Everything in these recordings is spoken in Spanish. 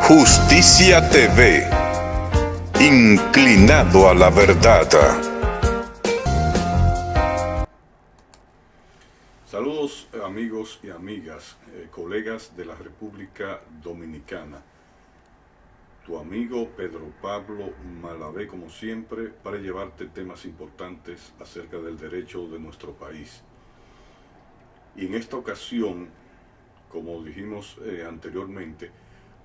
Justicia TV, inclinado a la verdad. Saludos amigos y amigas, colegas de la República Dominicana. Tu amigo Pedro Pablo Malavé, como siempre, para llevarte temas importantes acerca del derecho de nuestro país. Y en esta ocasión, como dijimos anteriormente,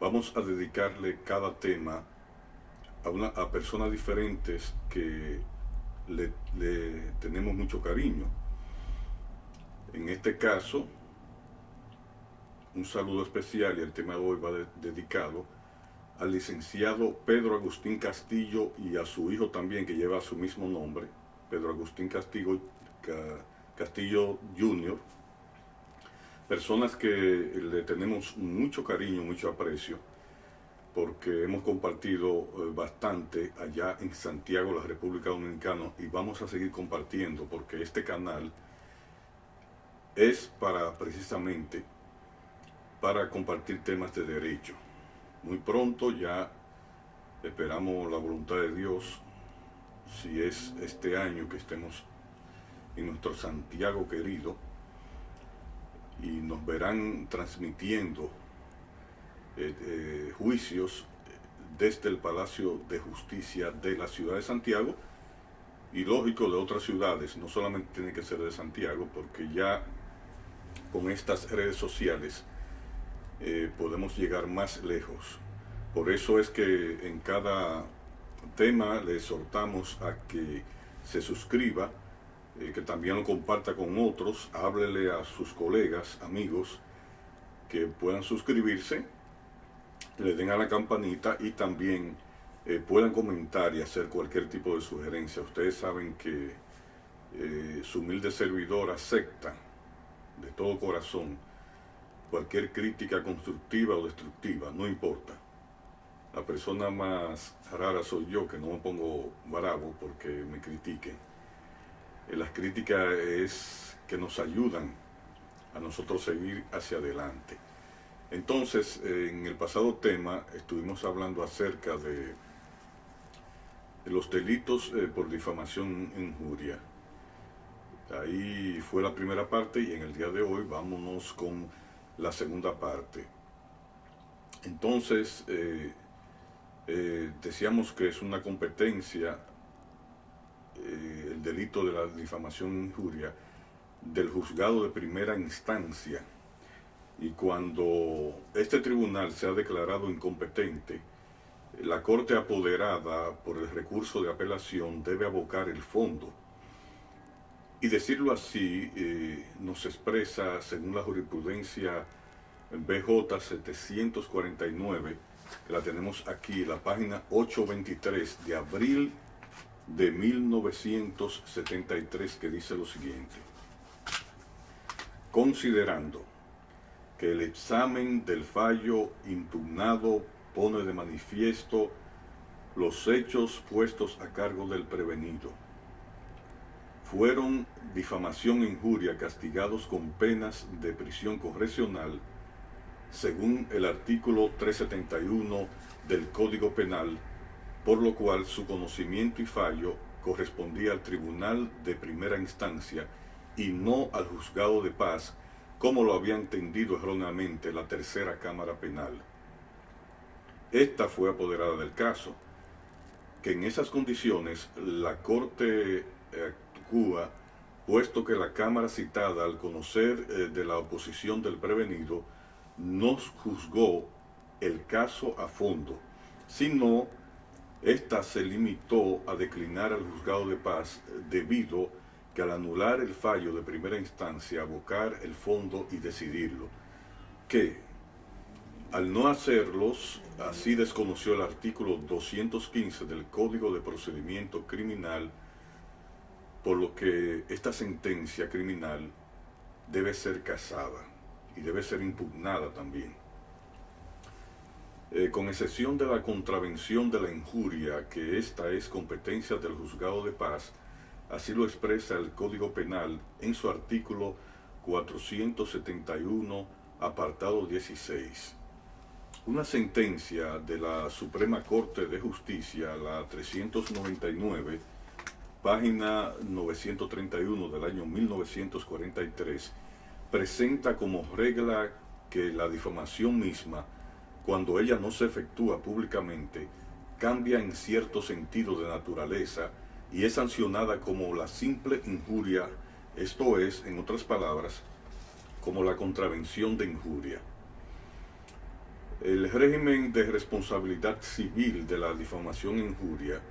vamos a dedicarle cada tema a personas diferentes que le tenemos mucho cariño. En este caso, un saludo especial, y el tema de hoy va dedicado al licenciado Pedro Agustín Castillo y a su hijo también, que lleva su mismo nombre, Pedro Agustín Castillo Jr., personas que le tenemos mucho cariño, mucho aprecio, porque hemos compartido bastante allá en Santiago, la República Dominicana, y vamos a seguir compartiendo, porque este canal es precisamente para compartir temas de derecho. Muy pronto, ya esperamos la voluntad de Dios, si es este año que estemos en nuestro Santiago querido, y nos verán transmitiendo juicios desde el Palacio de Justicia de la ciudad de Santiago, y lógico de otras ciudades. No solamente tiene que ser de Santiago, porque ya con estas redes sociales podemos llegar más lejos. Por eso es que en cada tema le exhortamos a que se suscriba, que también lo comparta con otros, háblele a sus colegas, amigos, que puedan suscribirse, le den a la campanita y también puedan comentar y hacer cualquier tipo de sugerencia. Ustedes saben que su humilde servidor acepta de todo corazón cualquier crítica constructiva o destructiva, no importa. La persona más rara soy yo, que no me pongo bravo porque me critiquen. Las críticas es que nos ayudan a nosotros seguir hacia adelante. Entonces, en el pasado tema estuvimos hablando acerca de los delitos por difamación e injuria. Ahí fue la primera parte, y en el día de hoy vámonos con la segunda parte. Entonces, decíamos que es una competencia el delito de la difamación e injuria del juzgado de primera instancia, y cuando este tribunal se ha declarado incompetente, la Corte apoderada por el recurso de apelación debe abocar el fondo. Y decirlo así nos expresa, según la jurisprudencia BJ 749, que la tenemos aquí, la página 823 de abril de 1973, que dice lo siguiente: considerando que el examen del fallo impugnado pone de manifiesto los hechos puestos a cargo del prevenido fueron difamación e injuria castigados con penas de prisión correccional, según el artículo 371 del Código Penal, por lo cual su conocimiento y fallo correspondía al Tribunal de Primera Instancia y no al Juzgado de Paz, como lo había entendido erróneamente la Tercera Cámara Penal. Esta fue apoderada del caso, que en esas condiciones la Corte actúa, puesto que la Cámara citada, al conocer de la oposición del prevenido, no juzgó el caso a fondo, sino esta se limitó a declinar al Juzgado de Paz debido que, al anular el fallo de primera instancia, abocar el fondo y decidirlo, que al no hacerlos, así desconoció el artículo 215 del Código de Procedimiento Criminal, por lo que esta sentencia criminal debe ser casada y debe ser impugnada también. Con excepción de la contravención de la injuria, que esta es competencia del Juzgado de Paz, así lo expresa el Código Penal en su artículo 471, apartado 16. una sentencia de la Suprema Corte de Justicia, la 399, página 931 del año 1943, presenta como regla que la difamación misma, cuando ella no se efectúa públicamente, cambia en cierto sentido de naturaleza y es sancionada como la simple injuria, esto es, en otras palabras, como la contravención de injuria. El régimen de responsabilidad civil de la difamación e injuria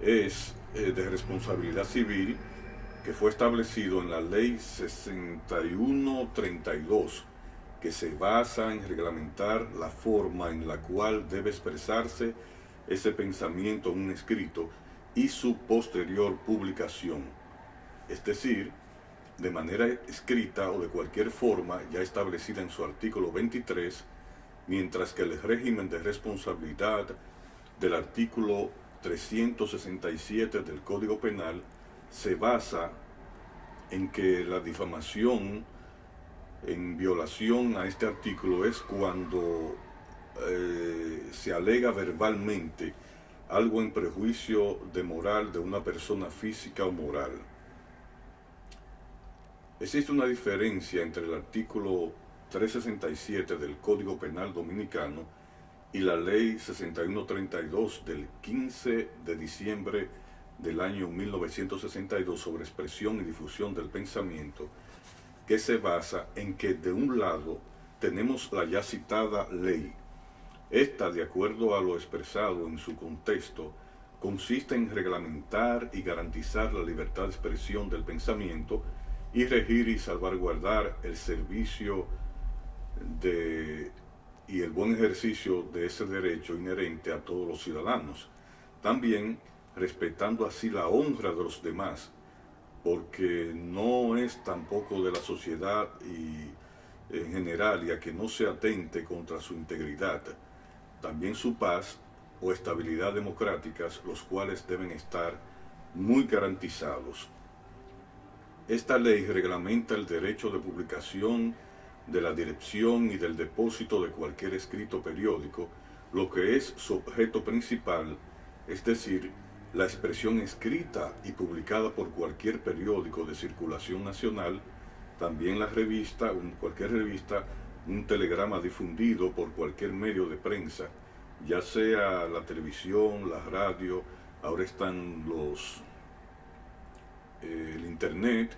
es de responsabilidad civil que fue establecido en la Ley 6132, que se basa en reglamentar la forma en la cual debe expresarse ese pensamiento en un escrito y su posterior publicación, es decir, de manera escrita o de cualquier forma ya establecida en su artículo 23, mientras que el régimen de responsabilidad del artículo 367 del Código Penal se basa en que la difamación en violación a este artículo es cuando se alega verbalmente algo en prejuicio de moral de una persona física o moral. Existe una diferencia entre el artículo 367 del Código Penal Dominicano y la Ley 6132 del 15 de diciembre del año 1962 sobre expresión y difusión del pensamiento, que se basa en que de un lado tenemos la ya citada ley. Esta, de acuerdo a lo expresado en su contexto, consiste en reglamentar y garantizar la libertad de expresión del pensamiento y regir y salvaguardar el servicio y el buen ejercicio de ese derecho inherente a todos los ciudadanos, también respetando así la honra de los demás, porque no es tampoco de la sociedad y en general, y a que no se atente contra su integridad, también su paz o estabilidad democráticas, los cuales deben estar muy garantizados. Esta ley reglamenta el derecho de publicación, de la dirección y del depósito de cualquier escrito periódico, lo que es su objeto principal, es decir, la expresión escrita y publicada por cualquier periódico de circulación nacional, también la revista, cualquier revista, un telegrama difundido por cualquier medio de prensa, ya sea la televisión, la radio, ahora están el internet,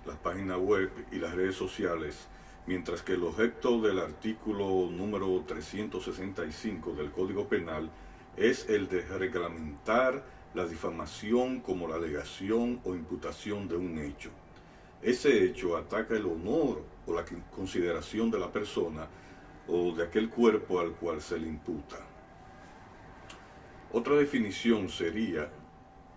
las páginas web y las redes sociales, mientras que el objeto del artículo número 365 del Código Penal es el de reglamentar la difamación como la alegación o imputación de un hecho. Ese hecho ataca el honor o la consideración de la persona o de aquel cuerpo al cual se le imputa. Otra definición sería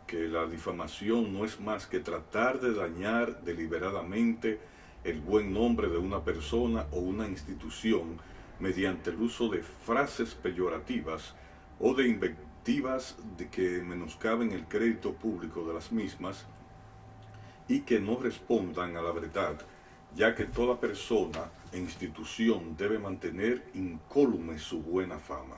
que la difamación no es más que tratar de dañar deliberadamente el buen nombre de una persona o una institución mediante el uso de frases peyorativas o de invectivas que menoscaben el crédito público de las mismas y que no respondan a la verdad, ya que toda persona e institución debe mantener incólume su buena fama.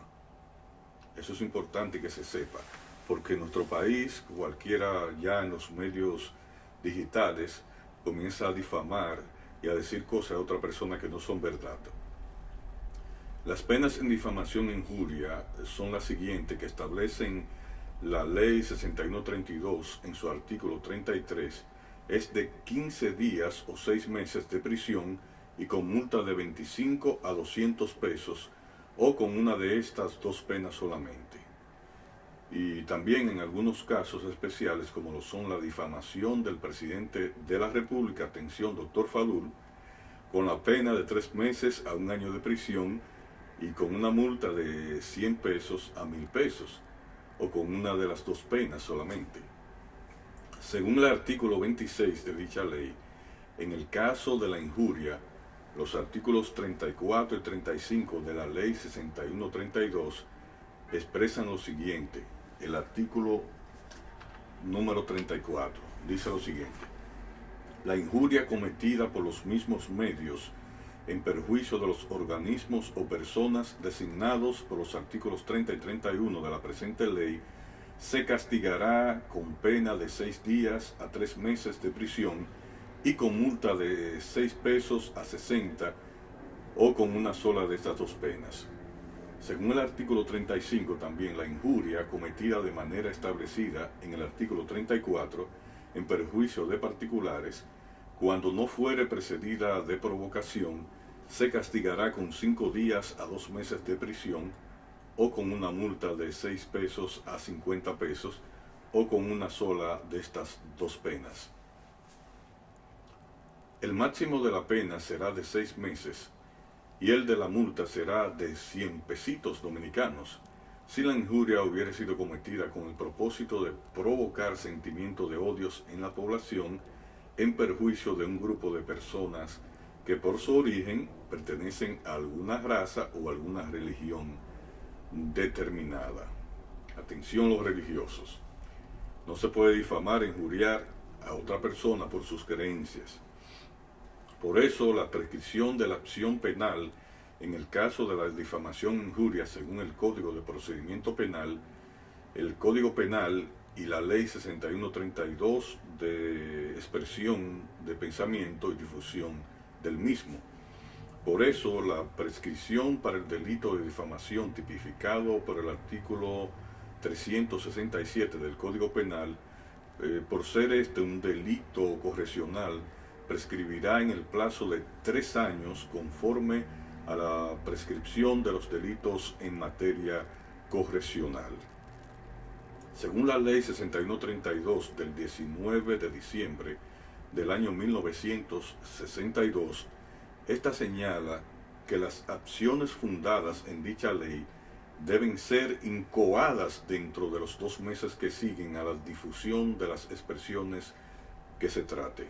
Eso es importante que se sepa, porque en nuestro país cualquiera ya en los medios digitales comienza a difamar y a decir cosas a otra persona que no son verdad. Las penas en difamación e injuria son las siguientes que establecen la Ley 6132 en su artículo 33, es de 15 días o 6 meses de prisión y con multa de 25 a 200 pesos o con una de estas dos penas solamente. Y también en algunos casos especiales, como lo son la difamación del presidente de la República, atención doctor Falul, con la pena de 3 meses a 1 año de prisión y con una multa de 100 pesos a 1000 pesos, o con una de las dos penas solamente. Según el artículo 26 de dicha ley, en el caso de la injuria, los artículos 34 y 35 de la Ley 6132 expresan lo siguiente. El artículo número 34 dice lo siguiente: la injuria cometida por los mismos medios en perjuicio de los organismos o personas designados por los artículos 30 y 31 de la presente ley, se castigará con pena de 6 días a 3 meses de prisión y con multa de 6 pesos a 60 o con una sola de estas dos penas. Según el artículo 35 también, la injuria cometida de manera establecida en el artículo 34 en perjuicio de particulares, cuando no fuere precedida de provocación, se castigará con 5 días a 2 meses de prisión o con una multa de 6 pesos a 50 pesos o con una sola de estas dos penas. El máximo de la pena será de 6 meses y el de la multa será de 100 pesitos dominicanos, si la injuria hubiere sido cometida con el propósito de provocar sentimiento de odios en la población en perjuicio de un grupo de personas que por su origen pertenecen a alguna raza o alguna religión determinada. Atención los religiosos. No se puede difamar, injuriar a otra persona por sus creencias. Por eso, la prescripción de la acción penal en el caso de la difamación e injuria según el Código de Procedimiento Penal, el Código Penal y la Ley 6132 de expresión de pensamiento y difusión del mismo. Por eso, la prescripción para el delito de difamación tipificado por el artículo 367 del Código Penal, por ser este un delito correccional, prescribirá en el plazo de 3 años conforme a la prescripción de los delitos en materia correccional. Según la Ley 6132 del 19 de diciembre del año 1962, esta señala que las acciones fundadas en dicha ley deben ser incoadas dentro de los 2 meses que siguen a la difusión de las expresiones que se trate.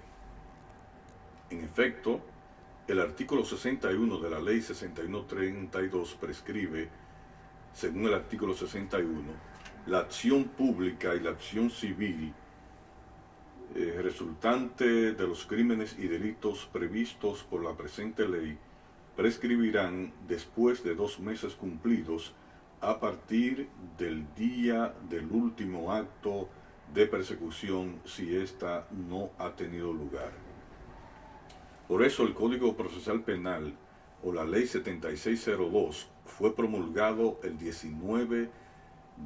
En efecto, el artículo 61 de la Ley 6132 prescribe, según el artículo 61, la acción pública y la acción civil resultante de los crímenes y delitos previstos por la presente ley prescribirán después de 2 meses cumplidos a partir del día del último acto de persecución si ésta no ha tenido lugar. Por eso el Código Procesal Penal o la Ley 7602 fue promulgado el 19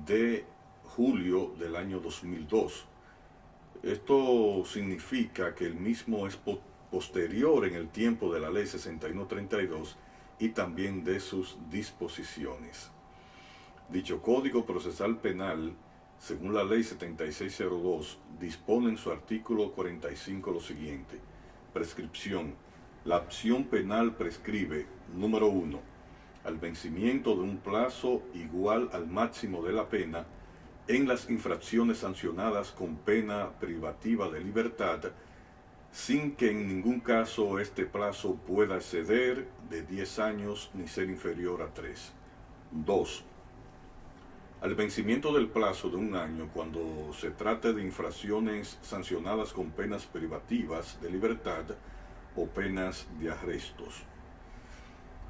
de julio del año 2002. Esto significa que el mismo es posterior en el tiempo de la Ley 6132 y también de sus disposiciones. Dicho Código Procesal Penal, según la Ley 7602, dispone en su artículo 45 lo siguiente: prescripción. La acción penal prescribe, número 1, al vencimiento de un plazo igual al máximo de la pena en las infracciones sancionadas con pena privativa de libertad, sin que en ningún caso este plazo pueda exceder de 10 años ni ser inferior a 3. 2. Al vencimiento del plazo de 1 año cuando se trate de infracciones sancionadas con penas privativas de libertad o penas de arrestos.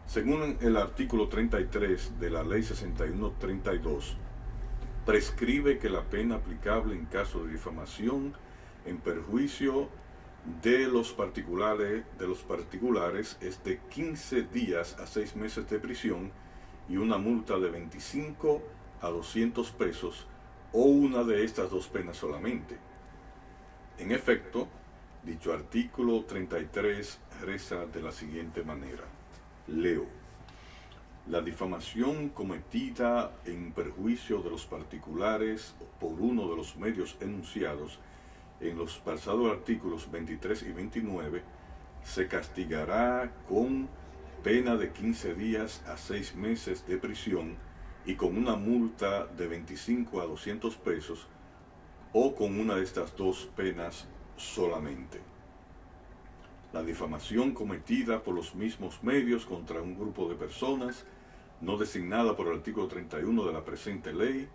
Según el artículo 33 de la Ley 6132, prescribe que la pena aplicable en caso de difamación en perjuicio de los particulares es de 15 días a 6 meses de prisión y una multa de 25 a 200 pesos o una de estas dos penas solamente. En efecto, dicho artículo 33 reza de la siguiente manera. Leo. La difamación cometida en perjuicio de los particulares por uno de los medios enunciados en los pasados artículos 23 y 29 se castigará con pena de 15 días a 6 meses de prisión y con una multa de 25 a 200 pesos o con una de estas dos penas solamente. La difamación cometida por los mismos medios contra un grupo de personas no designada por el artículo 31 de la presente ley,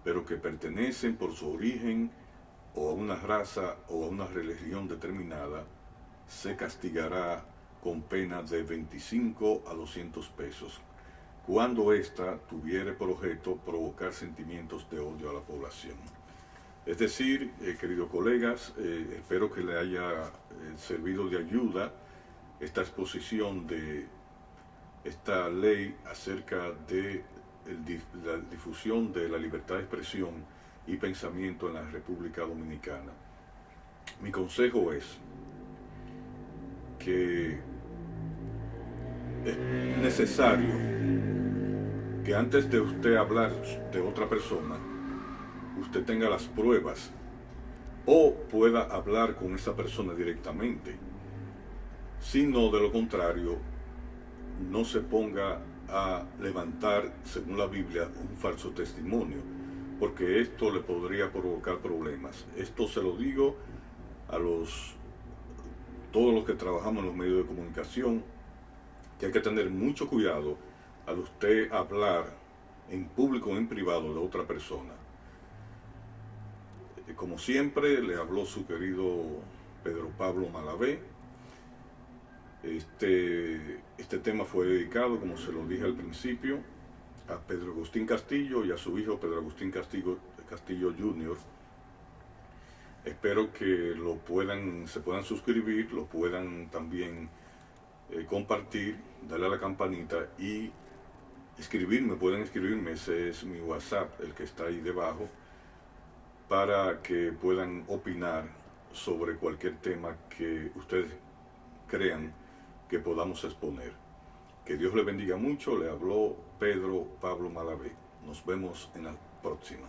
pero que pertenecen por su origen o a una raza o a una religión determinada, se castigará con pena de 25 a 200 pesos, cuando ésta tuviere por objeto provocar sentimientos de odio a la población. Es decir, queridos colegas, espero que le haya servido de ayuda esta exposición de esta ley acerca de la difusión de la libertad de expresión y pensamiento en la República Dominicana. Mi consejo es que es necesario que antes de usted hablar de otra persona, usted tenga las pruebas o pueda hablar con esa persona directamente. Si no, de lo contrario, no se ponga a levantar, según la Biblia, un falso testimonio, porque esto le podría provocar problemas. Esto se lo digo a todos los que trabajamos en los medios de comunicación, que hay que tener mucho cuidado al usted hablar en público o en privado de otra persona. Como siempre, le habló su querido Pedro Pablo Malavé. Este tema fue dedicado, como se lo dije al principio, a Pedro Agustín Castillo y a su hijo Pedro Agustín Castillo Jr. Espero que se puedan suscribir, lo puedan también compartir, darle a la campanita y pueden escribirme, ese es mi WhatsApp, el que está ahí debajo, para que puedan opinar sobre cualquier tema que ustedes crean que podamos exponer. Que Dios le bendiga mucho. Le habló Pedro Pablo Malavé. Nos vemos en la próxima.